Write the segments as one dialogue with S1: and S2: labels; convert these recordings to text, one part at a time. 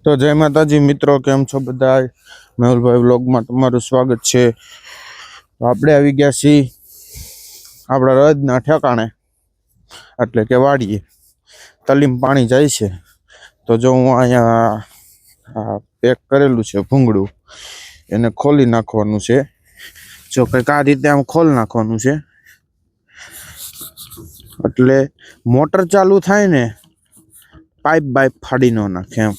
S1: તો જય માતાજી મિત્રો, કેમ છો બધા? મેહુલભાઈ વ્લોગમાં તમારું સ્વાગત છે. તો આપણે આવી ગયા છીએ આપણા રજના ઠેકાણે, એટલે કે વાડીએ. તલીમ પાણી જાય છે. તો જો હું અહીંયા પેક કરેલું છે ભૂંગળું, એને ખોલી નાખવાનું છે. જો કંઈક આ રીતે આમ ખોલી નાખવાનું છે, એટલે મોટર ચાલુ થાય ને, પાઇપ ફાડી ન નાખે એમ.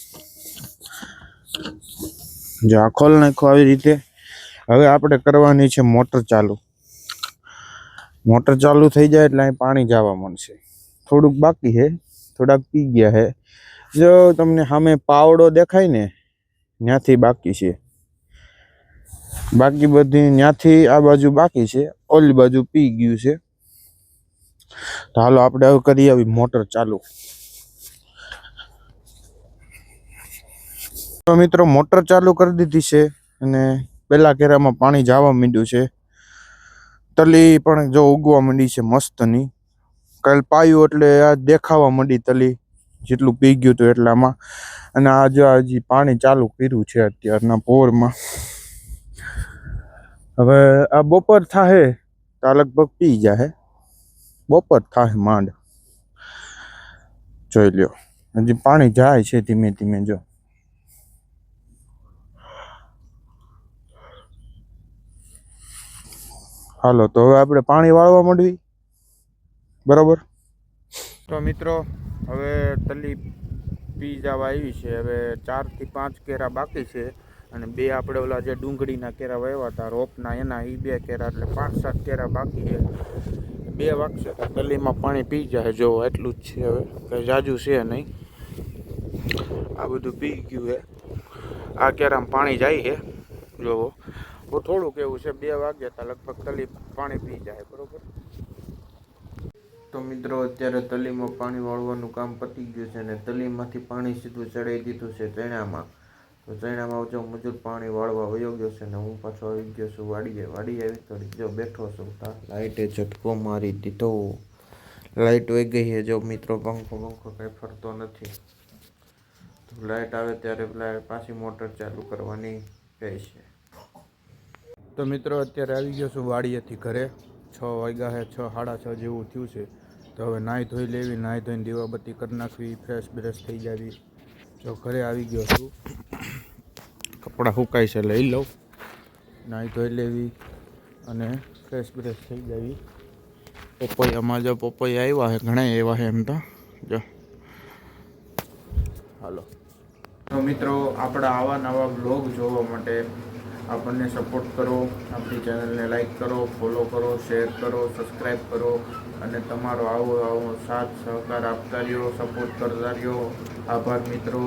S1: જો આ ખોલ નાખો આવી રીતે. હવે આપણે કરવાની છે મોટર ચાલુ. મોટર ચાલુ થઈ જાય એટલે અહીં પાણી જવા મળશે. થોડુંક બાકી છે, થોડાક પી ગયા છે. જો તમને સામે પાવડો દેખાય ને, ત્યાંથી બાકી છે. બાકી બધી ત્યાંથી આ બાજુ બાકી છે, ઓલી બાજુ પી ગયું છે. તો હાલો આપણે હવે કરી આવી મોટર ચાલુ. તો મિત્રો મોટર ચાલુ કરી દીધી છે અને પેલા કેરામાં પાણી જવા માંડ્યું છે. તલી પણ જો ઉગવા માંડી છે મસ્તની. કાલ પાયું એટલે આ દેખાવા માંડી તલી, જેટલું પી ગયું હતું એટલામાં. અને આજે હજી પાણી ચાલુ કર્યું છે અત્યારના પોરમાં. હવે આ બપોર થાહે તો લગભગ પી જાય. બપોર થાહે માંડ. જોઈ લ્યો, હજી પાણી જાય છે ધીમે ધીમે. જો હાલો, તો હવે આપણે પાણી વાળવા માંડવી, બરોબર. તો મિત્રો હવે તલી પી જવા આવી છે. હવે 4 થી 5 કેરા બાકી છે, અને 2 આપણે ઓલા જે ડુંગળીના કેરા વાવ્યા હતા રોપના, એના એ 2 કેરા, એટલે 5-7 કેરા બાકી છે. 2 વાગશે તલીમાં પાણી પી જાય. જો એટલું જ છે, હવે કંઈ જાજુ છે નહીં. આ બધું પી ગયું છે. આ કેરામાં પાણી જાય છે. જોવો થોડુંક એવું છે, 2 વાગ્યા હતા લગભગ તલી પાણી પી જાય, બરોબર. તો મિત્રો અત્યારે તલીમાં પાણી વાળવાનું કામ પતી ગયું છે, અને તલીમાંથી પાણી સીધું ચડાવી દીધું છે ચણામાં. તો ચણામાં જો મજૂર પાણી વાળવા વયો ગયો છે, ને હું પાછો આવી ગયો છું વાડીએ આવી થોડી જો બેઠો છું. લાઇટે ઝટકો મારી દીધો. લાઇટ વહી ગઈ છે. જો મિત્રો પંખો કંઈ ફરતો નથી. તો લાઇટ આવે ત્યારે પાછી મોટર ચાલુ કરવાની રહેશે. તો મિત્રો અત્યારે આવી ગયો છું વાડીએથી ઘરે. 6 વાગ્યા છે, 6-6:30 જેવું થયું છે. તો હવે નાહી ધોઈ લેવી, નાહી ધોઈને દીવાબત્તી કરી નાખવી, ફ્રેશ બ્રેશ થઈ જાવી. જો ઘરે આવી ગયો છું, કપડાં સુકાય છે લઈ લઉં, નાહી ધોઈ લેવી અને ફ્રેશ બ્રેશ થઈ જાવી. પપૈયામાં જો પપૈયા આવ્યા છે, ઘણા આવ્યા છે એમ તો. જો હાલો. તો મિત્રો આપણા આવા નવા બ્લોગ જોવા માટે આપણને સપોર્ટ કરો. આપણી ચેનલને લાઈક કરો, ફોલો કરો, શેર કરો, સબસ્ક્રાઈબ કરો, અને તમારો આવો સાથ સહકાર આપતા રહ્યો, સપોર્ટ કરતા રહ્યો. આભાર મિત્રો.